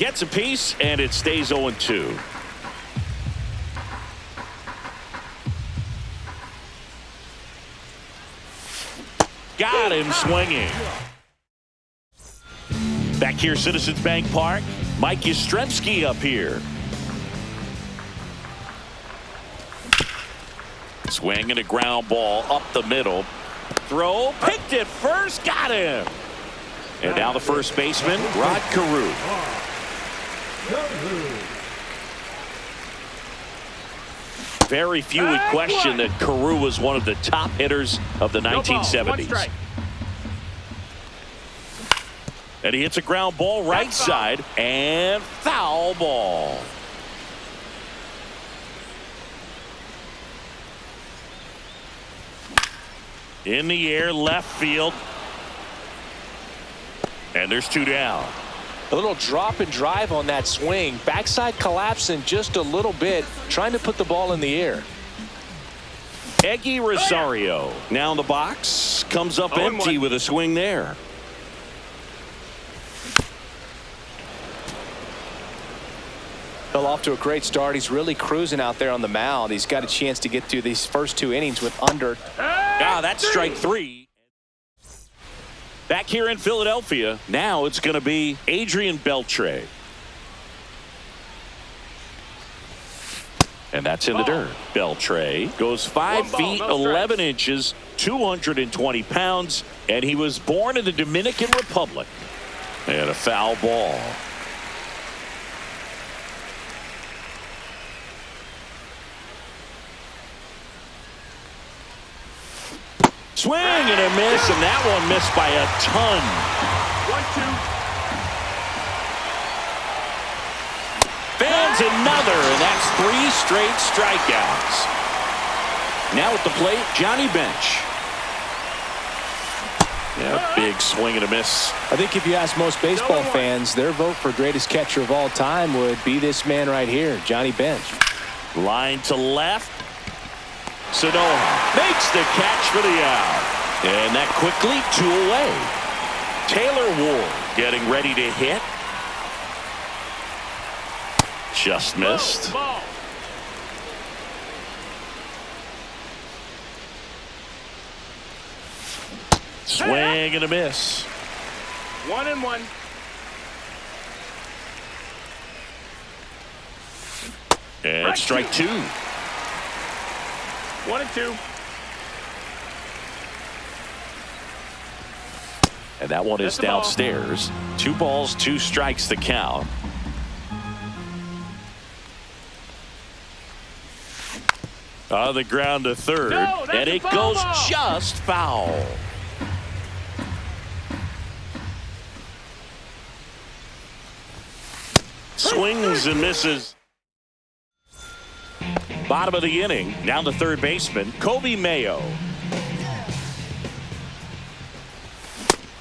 Gets a piece, and it stays 0-2. Got him swinging. Back here, Citizens Bank Park. Mike Yastrzemski up here. Swinging a ground ball up the middle. Throw, picked it first, got him. And now the first baseman, Rod Carew. Very few would question that Carew was one of the top hitters of the 1970s. And he hits a ground ball right side and foul ball. In the air, left field. And there's 2 down. A little drop and drive on that swing. Backside collapsing just a little bit, trying to put the ball in the air. Eggy Rosario now in the box. Comes up empty with a swing there. Well, off to a great start. He's really cruising out there on the mound. He's got a chance to get through these first 2 innings with under. That's strike 3. Back here in Philadelphia, now it's going to be Adrian Beltre. And that's in the dirt. Beltre goes 5 feet, 11 inches, 220 pounds, and he was born in the Dominican Republic. And a foul ball. Swing and a miss, and that one missed by a ton. 1-2. Fans another, and that's 3 straight strikeouts. Now at the plate, Johnny Bench. Yeah, big swing and a miss. I think if you ask most baseball fans, their vote for greatest catcher of all time would be this man right here, Johnny Bench. Line to left. Sanoha makes the catch for the out. And that quickly 2 away. Taylor Ward getting ready to hit. Just missed. Swing and a miss. 1-1. And strike 2. 1-2. And that one is downstairs. 2 balls, 2 strikes the count. On the ground to third, and it goes just foul. Swings and misses. Bottom of the inning, down to third baseman, Kobe Mayo.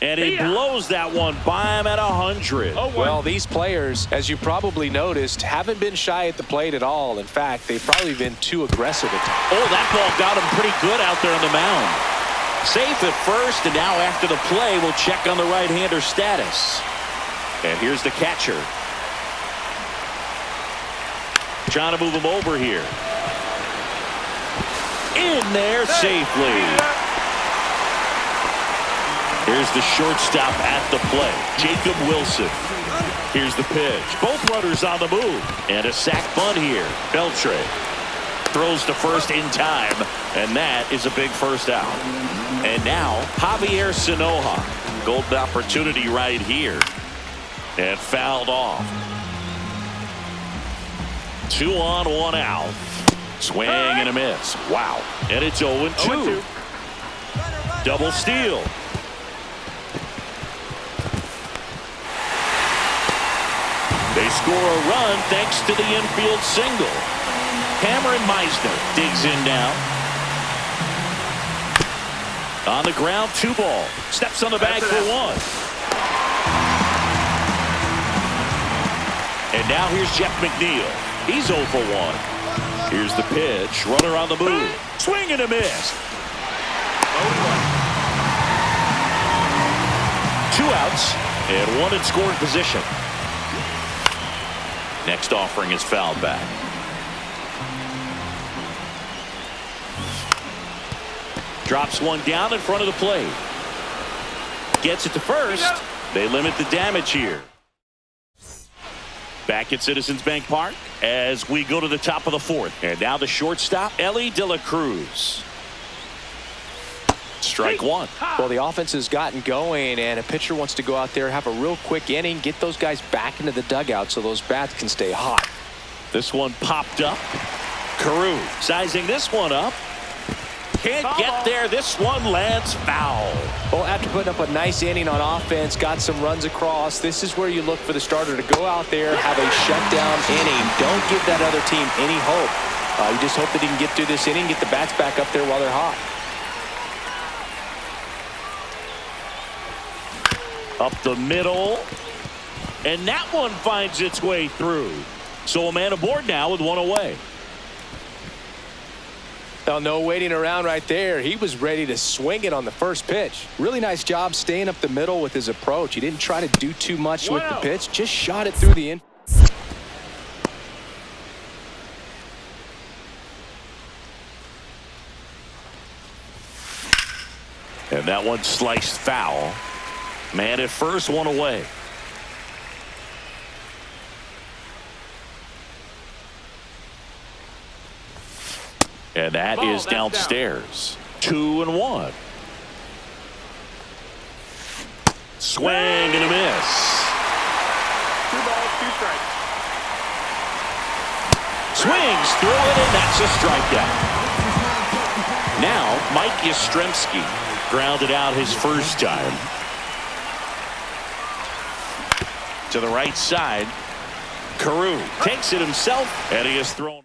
And he blows that one by him at 100. Well, these players, as you probably noticed, haven't been shy at the plate at all. In fact, they've probably been too aggressive at times. Oh, that ball got him pretty good out there on the mound. Safe at first, and now after the play, we'll check on the right-hander status. And here's the catcher. Trying to move him over here. In there safely. Here's the shortstop at the play, Jacob Wilson. Here's the pitch. Both runners on the move. And a sac bunt here. Beltre throws to first in time, and that is a big first out. And now, Javier Sanoha. Golden opportunity right here. And fouled off. 2 on, 1 out. Swing and a miss. Wow. And it's 0-2. Double steal. They score a run thanks to the infield single. Cameron Meisner digs in now. On the ground, 2 ball. Steps on the bag for 1. And now here's Jeff McNeil. He's 0 for 1. Here's the pitch. Runner on the move. Swing and a miss. 2 outs and 1 in scoring position. Next offering is fouled back. Drops one down in front of the plate. Gets it to first. They limit the damage here. Back at Citizens Bank Park as we go to the top of the fourth. And now the shortstop, Ellie De La Cruz. Strike one. Well, the offense has gotten going, and a pitcher wants to go out there, have a real quick inning, get those guys back into the dugout so those bats can stay hot. This one popped up. Carew sizing this one up. Can't get there. This one lands foul. Well, after putting up a nice inning on offense, got some runs across, this is where you look for the starter to go out there, have a shutdown inning. Don't give that other team any hope. You just hope that he can get through this inning, get the bats back up there while they're hot. Up the middle. And that one finds its way through. So a man aboard now with one away. Well, no waiting around right there. He was ready to swing it on the first pitch. Really nice job staying up the middle with his approach. He didn't try to do too much with the pitch. Just shot it through the infield. And that one sliced foul. Man at first, one away. And that is downstairs. 2-1. Swing and a miss. 2 balls, 2 strikes. Swings through it, and that's a strikeout. Now, Mike Yastrzemski grounded out his first time. To the right side. Carew takes it himself, and he has thrown.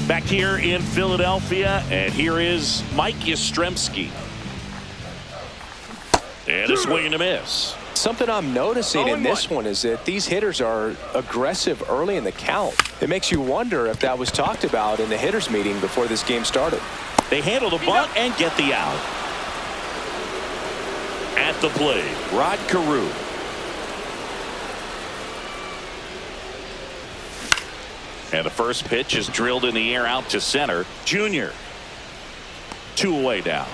Back here in Philadelphia, and here is Mike Yastrzemski. And a swing and a miss. Something I'm noticing in this one is that these hitters are aggressive early in the count. It makes you wonder if that was talked about in the hitters meeting before this game started. They handle the bunt and get the out. At the plate, Rod Carew. And the first pitch is drilled in the air out to center. Junior. 2 away now.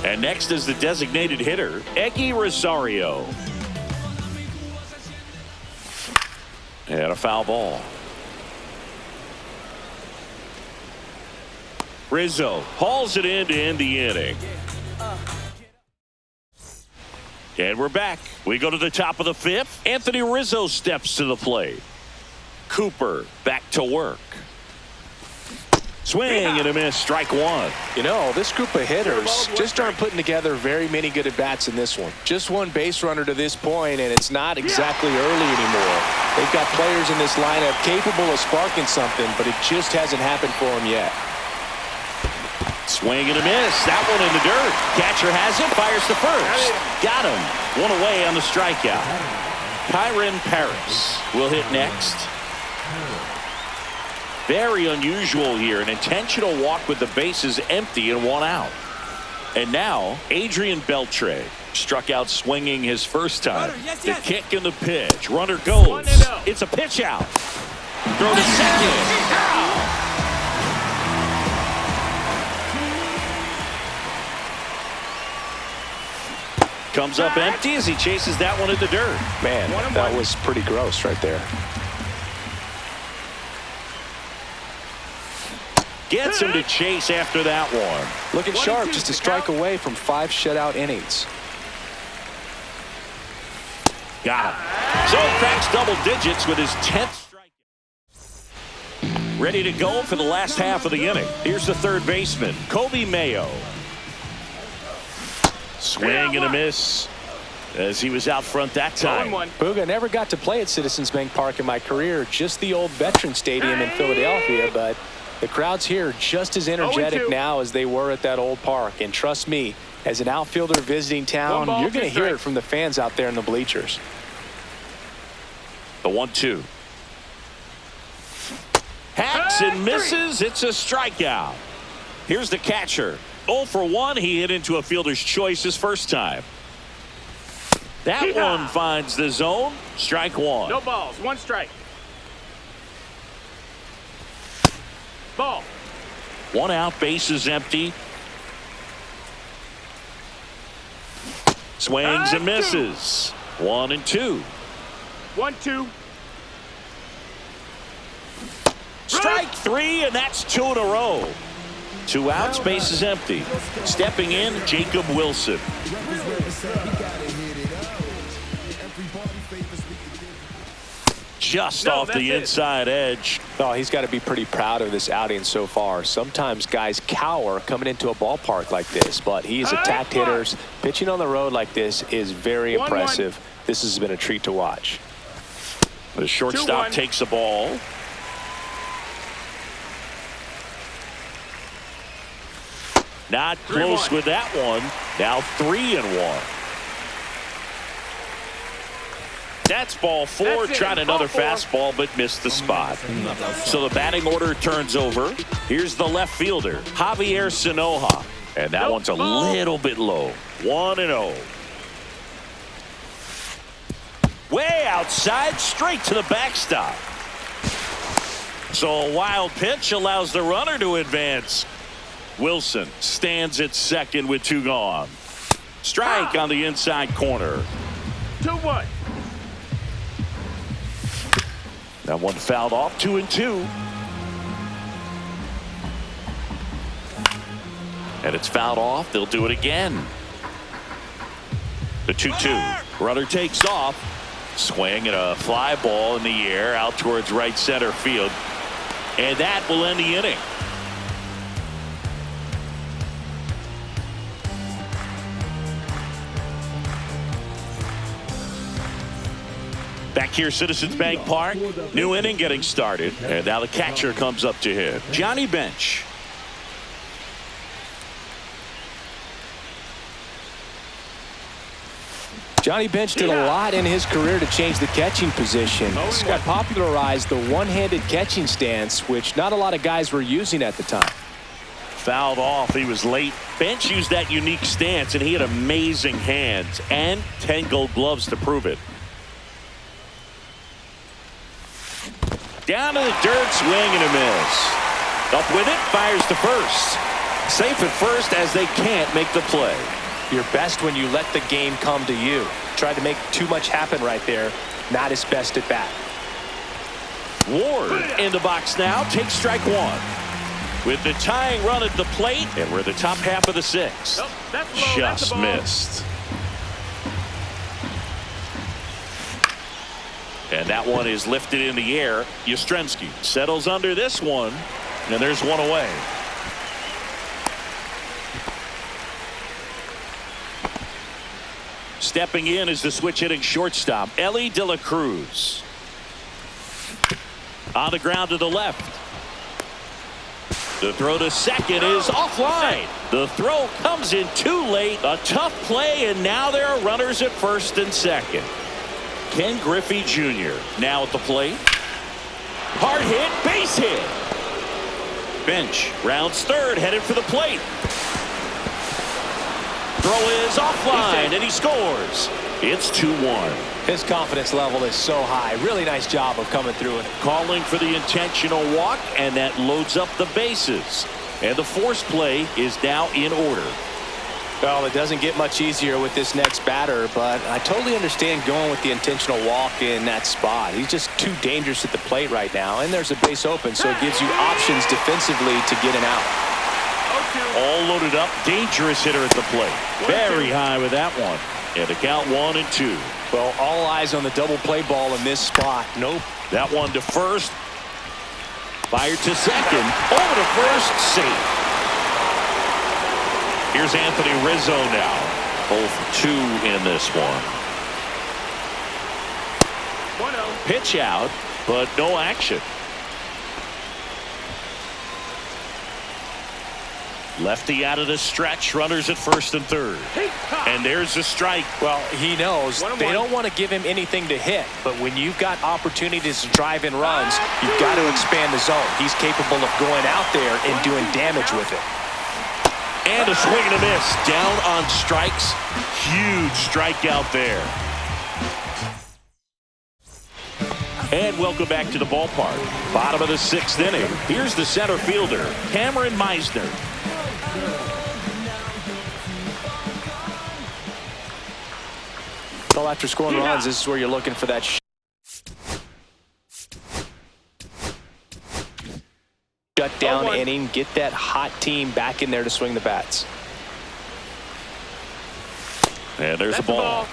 And next is the designated hitter, Eggy Rosario. And a foul ball. Rizzo hauls it in to end the inning. And we're back. We go to the top of the fifth. Anthony Rizzo steps to the plate. Cooper back to work. Swing and a miss, strike one. You know, this group of hitters just aren't putting together very many good at-bats in this one. Just one base runner to this point, and it's not exactly early anymore. They've got players in this lineup capable of sparking something, but it just hasn't happened for them yet. Swing and a miss. That one in the dirt. Catcher has it, fires to first. Got him. One away on the strikeout. Kyron Paris will hit next. Very unusual here. An intentional walk with the bases empty and 1 out. And now, Adrian Beltre struck out swinging his first time. The kick and the pitch. Runner goes. It's a pitch out. Throw to second. Comes up empty as he chases that one in the dirt. Man, that was pretty gross right there. Gets him to chase after that one. Looking sharp, just a strike away from 5 shutout innings. Got him. So cracks double digits with his 10th strikeout. Ready to go for the last half of the inning. Here's the third baseman, Kobe Mayo. Swing and a miss as he was out front that time. Booga, never got to play at Citizens Bank Park in my career, just the old Veteran Stadium in Philadelphia, but the crowds here just as energetic now as they were at that old park. And trust me, as an outfielder visiting town, you're going to hear it from the fans out there in the bleachers. The 1-2. Hacks and misses. It's a strikeout. Here's the catcher. 0 for 1. He hit into a fielder's choice his first time. That one finds the zone. Strike one. No balls. One strike. Ball. One out. Bases empty. Swings and misses. 1-2. 1-2. Strike three, and that's 2 in a row. 2 outs, bases empty. Stepping in, Jacob Wilson. Just off the inside edge. Oh, he's got to be pretty proud of this outing so far. Sometimes guys cower coming into a ballpark like this, but he's attacked hitters. Pitching on the road like this is very impressive. This has been a treat to watch. The shortstop takes the ball. Not close with that one. Now 3-1. That's ball 4. Tried another fastball, but missed the spot. So the batting order turns over. Here's the left fielder, Javier Sanoja. And that one's a little bit low. 1-0. Way outside, straight to the backstop. So a wild pitch allows the runner to advance. Wilson stands at second with 2 gone. Strike on the inside corner. 2-1. That one fouled off. 2-2. And it's fouled off. They'll do it again. The 2-2. Runner takes off. Swing and a fly ball in the air out towards right center field. And that will end the inning. Back here, Citizens Bank Park. New inning getting started. And now the catcher comes up to him, Johnny Bench. Johnny Bench did a lot in his career to change the catching position. He's got popularized the one-handed catching stance, which not a lot of guys were using at the time. Fouled off. He was late. Bench used that unique stance, and he had amazing hands and 10 gold gloves to prove it. Down to the dirt, swing and a miss. Up with it, fires to first. Safe at first as they can't make the play. You're best when you let the game come to you. Tried to make too much happen right there. Not his best at bat. Ward in the box now. Takes strike one. With the tying run at the plate, and we're the top half of the 6th. Nope, just missed. And that one is lifted in the air. Yastrzemski settles under this one, and there's one away. Stepping in is the switch hitting shortstop, Ellie De La Cruz. On the ground to the left. The throw to second is offline. The throw comes in too late. A tough play, and now there are runners at first and second. Ken Griffey Jr. now at the plate. Hard hit, base hit. Bench rounds third, headed for the plate. Throw is offline, and he scores. It's 2-1. His confidence level is so high. Really nice job of coming through it. Calling for the intentional walk, and that loads up the bases. And the force play is now in order. Well, it doesn't get much easier with this next batter, but I totally understand going with the intentional walk in that spot. He's just too dangerous at the plate right now, and there's a base open, so it gives you options defensively to get an out. All loaded up, dangerous hitter at the plate. Very high with that one. And the count 1-2. Well, all eyes on the double play ball in this spot. Nope. That one to first. Fired to second. Over to first. Safe. Here's Anthony Rizzo now. Both 2 in this one. 1-0. Pitch out, but no action. Lefty out of the stretch. Runners at first and third. And there's a strike. Well, he knows they don't want to give him anything to hit. But when you've got opportunities to drive in runs, you've got to expand the zone. He's capable of going out there and doing damage with it. And a swing and a miss. Down on strikes. Huge strikeout there. And welcome back to the ballpark. Bottom of the 6th inning. Here's the center fielder, Cameron Meisner. Well, after scoring runs, this is where you're looking for that shutdown inning. Get that hot team back in there to swing the bats. And there's the ball.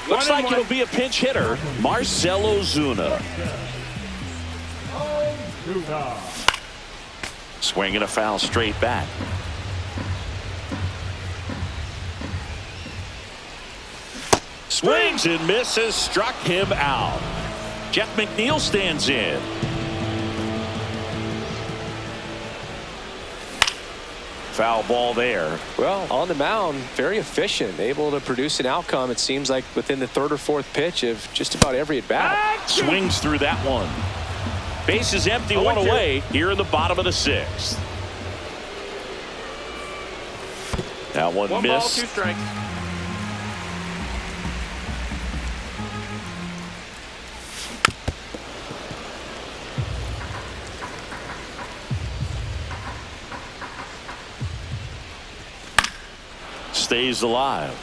Looks like it'll be a pinch hitter, Marcell Ozuna. Swinging a foul straight back. Swings and misses, struck him out. Jeff McNeil stands in. Foul ball there. Well, on the mound, very efficient, able to produce an outcome, it seems like, within the 3rd or 4th pitch of just about every at-bat. Swings through that one. Base is empty, one away here in the bottom of the 6th. That one missed. 1 ball, 2 strikes. Stays alive.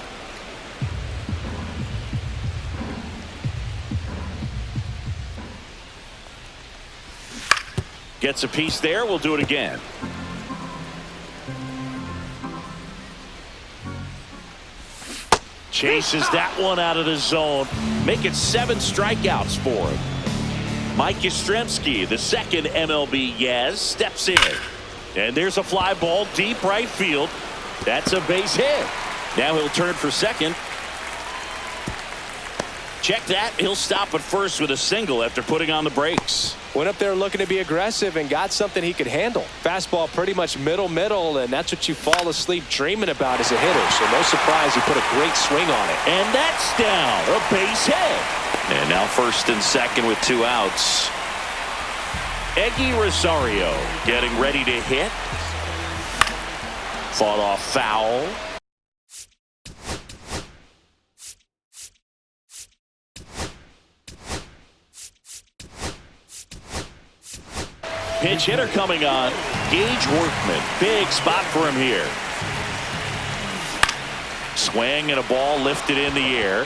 Gets a piece there. We'll do it again. Chases that one out of the zone. Make it 7 strikeouts for him. Mike Yastrzemski, the second MLB Yaz, steps in. And there's a fly ball deep right field. That's a base hit. Now he'll turn for second. Check that. He'll stop at first with a single after putting on the brakes. Went up there looking to be aggressive and got something he could handle. Fastball pretty much middle, and that's what you fall asleep dreaming about as a hitter. So no surprise he put a great swing on it. And that's down. A base hit. And now first and second with 2 outs. Eggy Rosario getting ready to hit. Fought off foul. Pinch hitter coming on. Gage Workman. Big spot for him here. Swing and a ball lifted in the air.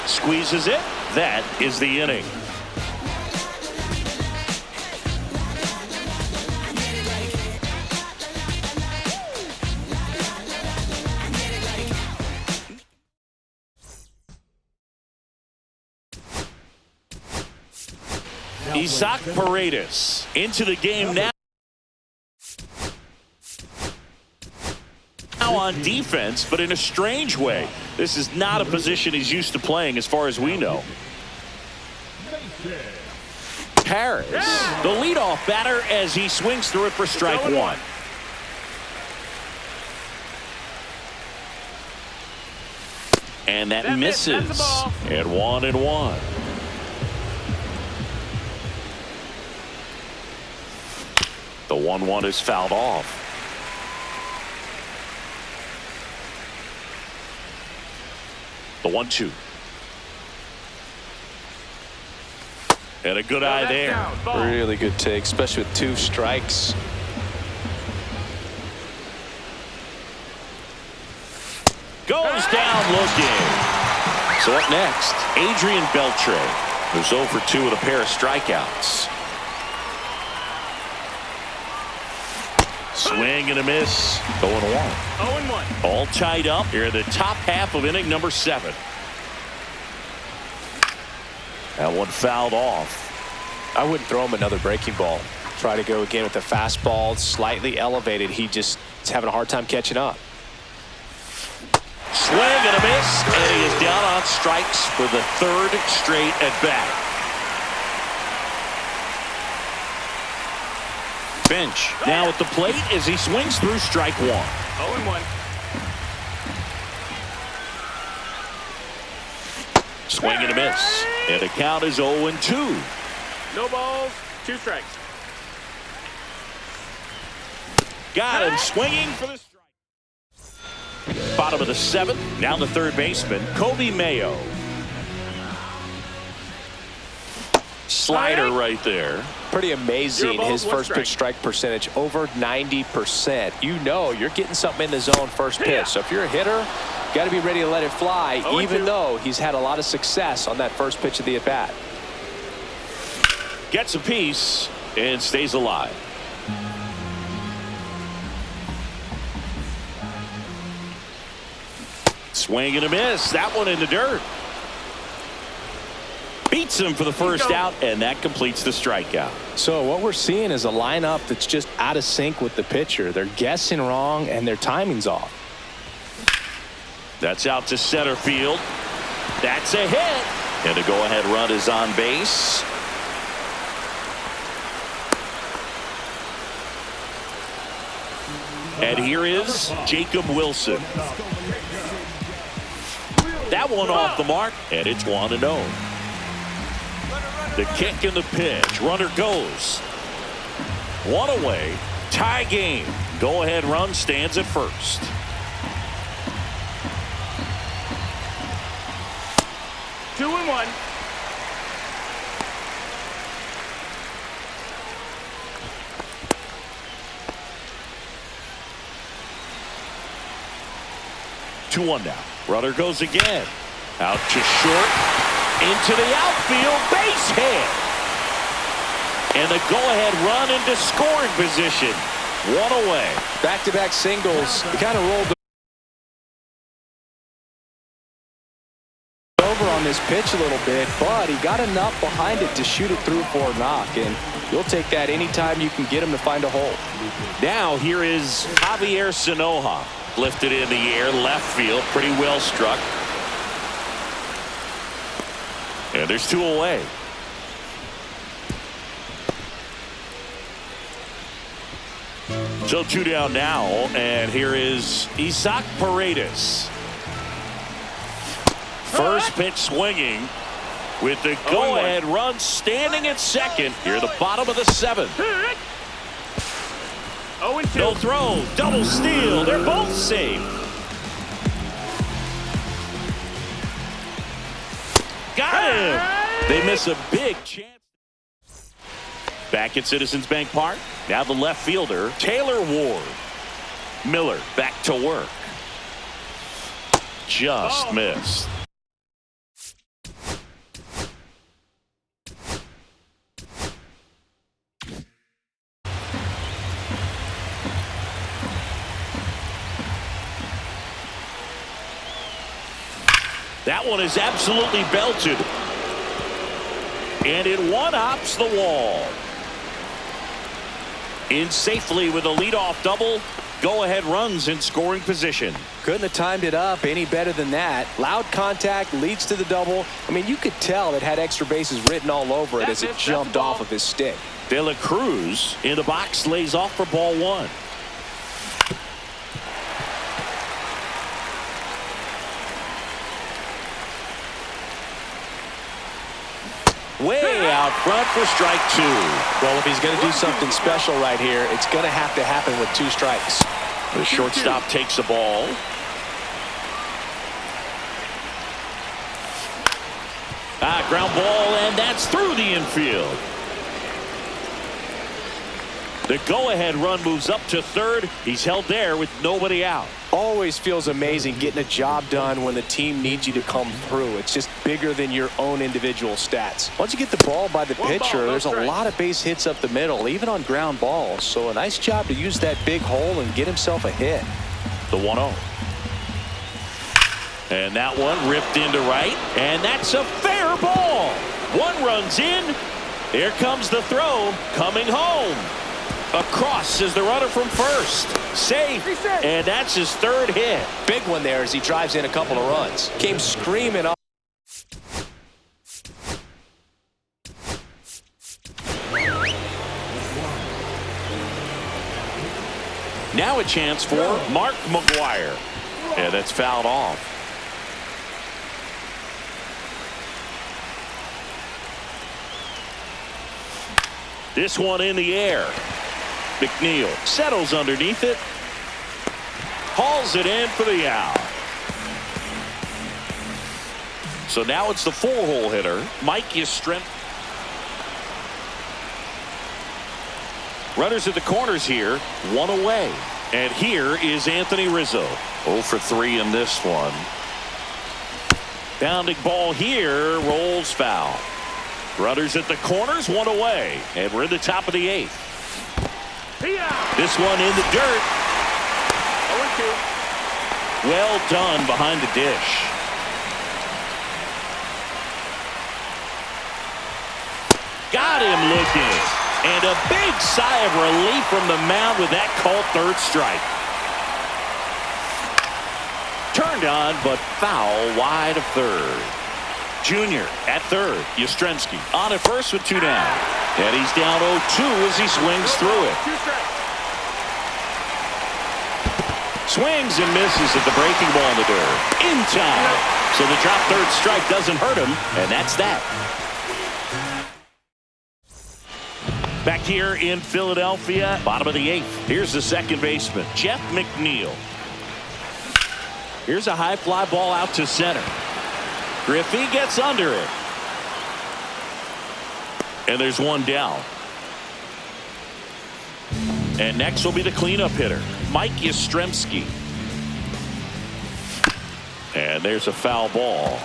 Squeezes it. That is the inning. Isaac Paredes into the game now. Now on defense, but in a strange way. This is not a position he's used to playing as far as we know. Harris, the leadoff batter, as he swings through it for strike 1. And that misses. And 1-1. The 1-1 is fouled off. The 1-2. And a good eye there. Really good take, especially with 2 strikes. Goes down looking. So up next, Adrian Beltre, who's 0 for 2 with a pair of strikeouts. Swing and a miss. 0-1. 0-1. All tied up here in the top half of inning number 7. That one fouled off. I wouldn't throw him another breaking ball. Try to go again with the fastball, slightly elevated. He just is having a hard time catching up. Swing and a miss, and he is down on strikes for the 3rd straight at bat. Finch now at the plate as he swings through strike 1. 0-1. Swing and a miss. And the count is 0-2. No balls, 2 strikes. Got him swinging for the strike. Bottom of the 7th. Now the third baseman, Kobe Mayo. Slider right there. Pretty amazing. His first pitch strike percentage over 90%. You know you're getting something in the zone first pitch. So if you're a hitter, got to be ready to let it fly, even though he's had a lot of success on that first pitch of the at bat. Gets a piece and stays alive. Swing and a miss. That one in the dirt. Beats him for the first out, and that completes the strikeout. So what we're seeing is a lineup that's just out of sync with the pitcher. They're guessing wrong, and their timing's off. That's out to center field. That's a hit. And a go-ahead run is on base. And here is Jacob Wilson. That one off the mark, and it's 1-0. The kick and the pitch. Runner goes. One away. Tie game. Go-ahead run stands at first. Two and one. Two one now. Runner goes again. Out to short. Into the outfield. Base hit. And the go-ahead run into scoring position. One away. Back-to-back singles. He kind of rolled over on this pitch a little bit, but he got enough behind it to shoot it through for a knock, and you'll take that anytime you can get him to find a hole. Now here is Javier Sanoja. Lifted in the air, left field, pretty well struck. And there's two away. So two down now, and here is Isaac Paredes. First pitch swinging with the go-ahead run standing at second. Here, the bottom of the 7th. 0-2. No throw, double steal. They're both safe. Got him. They miss a big chance. Back at Citizens Bank Park. Now the left fielder, Taylor Ward. Miller back to work. Just missed. That one is absolutely belted. And it one-hops the wall. In safely with a leadoff double. Go-ahead runs in scoring position. Couldn't have timed it up any better than that. Loud contact leads to the double. I mean, you could tell it had extra bases written all over it as it jumped off of his stick. De La Cruz in the box lays off for ball 1. Way out front for strike 2. Well, if he's going to do something special right here, it's going to have to happen with 2 strikes. The shortstop takes the ball. Ground ball, and that's through the infield. The go-ahead run moves up to third. He's held there with nobody out. Always feels amazing getting a job done when the team needs you to come through. It's just bigger than your own individual stats. Once you get the ball by the pitcher, there's a lot of base hits up the middle, even on ground balls. So a nice job to use that big hole and get himself a hit. The 1-0. And that one ripped into right, and that's a fair ball. One runs in. Here comes the throw, coming home. Across is the runner from first. Safe. And that's his 3rd hit. Big one there as he drives in a couple of runs. Came screaming up. Now a chance for Mark McGuire. And that's fouled off. This one in the air. McNeil settles underneath it. Hauls it in for the out. So now it's the 4-hole hitter, Mike Yastrzemski. Runners at the corners here, one away. And here is Anthony Rizzo. 0 for 3 in this one. Bounding ball here, rolls foul. Runners at the corners, one away. And we're in the top of the 8th. This one in the dirt. 0-2. Well done behind the dish. Got him looking. And a big sigh of relief from the mound with that called third strike. Turned on, but foul wide of third. Junior at third. Yastrzemski on at first with 2 down. And he's down 0-2 as he swings through it. 2 strikes. Swings and misses at the breaking ball in the dirt. In time. So the drop third strike doesn't hurt him, and that's that. Back here in Philadelphia, bottom of the 8th. Here's the second baseman, Jeff McNeil. Here's a high fly ball out to center. Griffey gets under it. And there's one down. And next will be the cleanup hitter, Mike Yastrzemski. And there's a foul ball.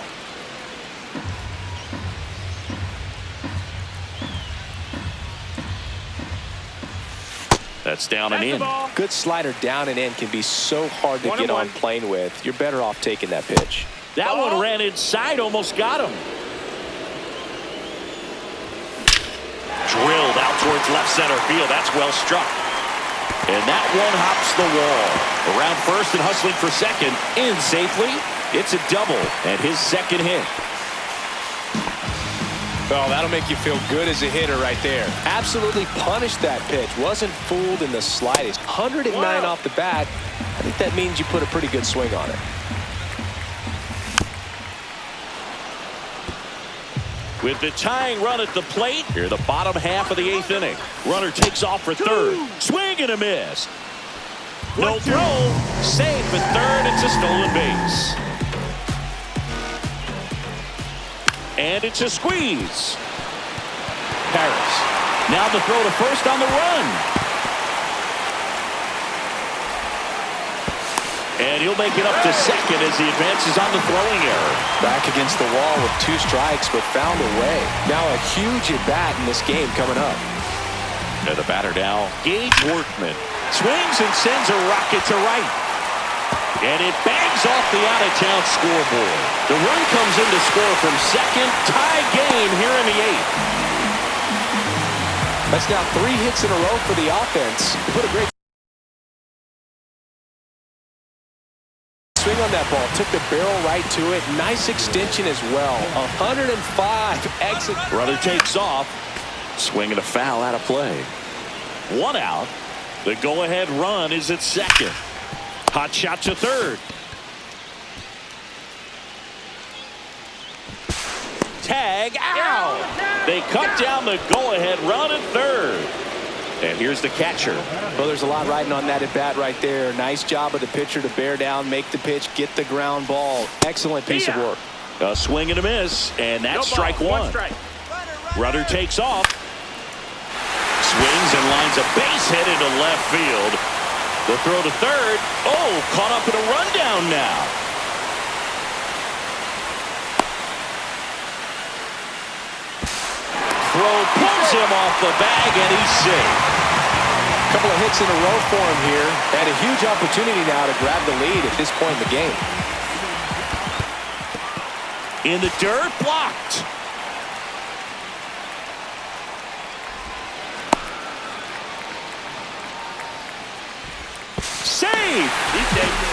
That's down and in. Good slider down and in can be so hard to get on plane with. You're better off taking that pitch. That one ran inside, almost got him. Drilled out towards left center field. That's well struck. And that one hops the wall. Around first and hustling for second. In safely. It's a double and his second hit. Well, that'll make you feel good as a hitter right there. Absolutely punished that pitch. Wasn't fooled in the slightest. 109 off the bat. I think that means you put a pretty good swing on it. With the tying run at the plate, here the bottom half of the 8th inning. Runner takes off for third. Swing and a miss. No throw. Safe at third. It's a stolen base. And it's a squeeze. Paris. Now the throw to first on the run. And he'll make it up to second as he advances on the throwing error. Back against the wall with 2 strikes, but found a way. Now a huge at-bat in this game coming up. And the batter now, Gage Workman. Swings and sends a rocket to right. And it bangs off the out-of-town scoreboard. The run comes in to score from second. Tie game here in the 8th. That's now 3 hits in a row for the offense. They put a great swing on that ball. Took the barrel right to it. Nice extension as well. 105 exit. Runner takes off. Swing and a foul out of play. 1 out. The go-ahead run is at second. Hot shot to third. Tag out. They cut down the go-ahead run at third. And here's the catcher. Well, there's a lot riding on that at bat right there. Nice job of the pitcher to bear down, make the pitch, get the ground ball. Excellent piece of work. A swing and a miss, and that's strike one. Runner takes off. Swings and lines a base hit into left field. The throw to third. Oh, caught up in a rundown now. Throw pulls him off the bag, and he's safe. Couple of hits in a row for him here. Had a huge opportunity now to grab the lead at this point in the game. In the dirt, blocked. Save. He's safe.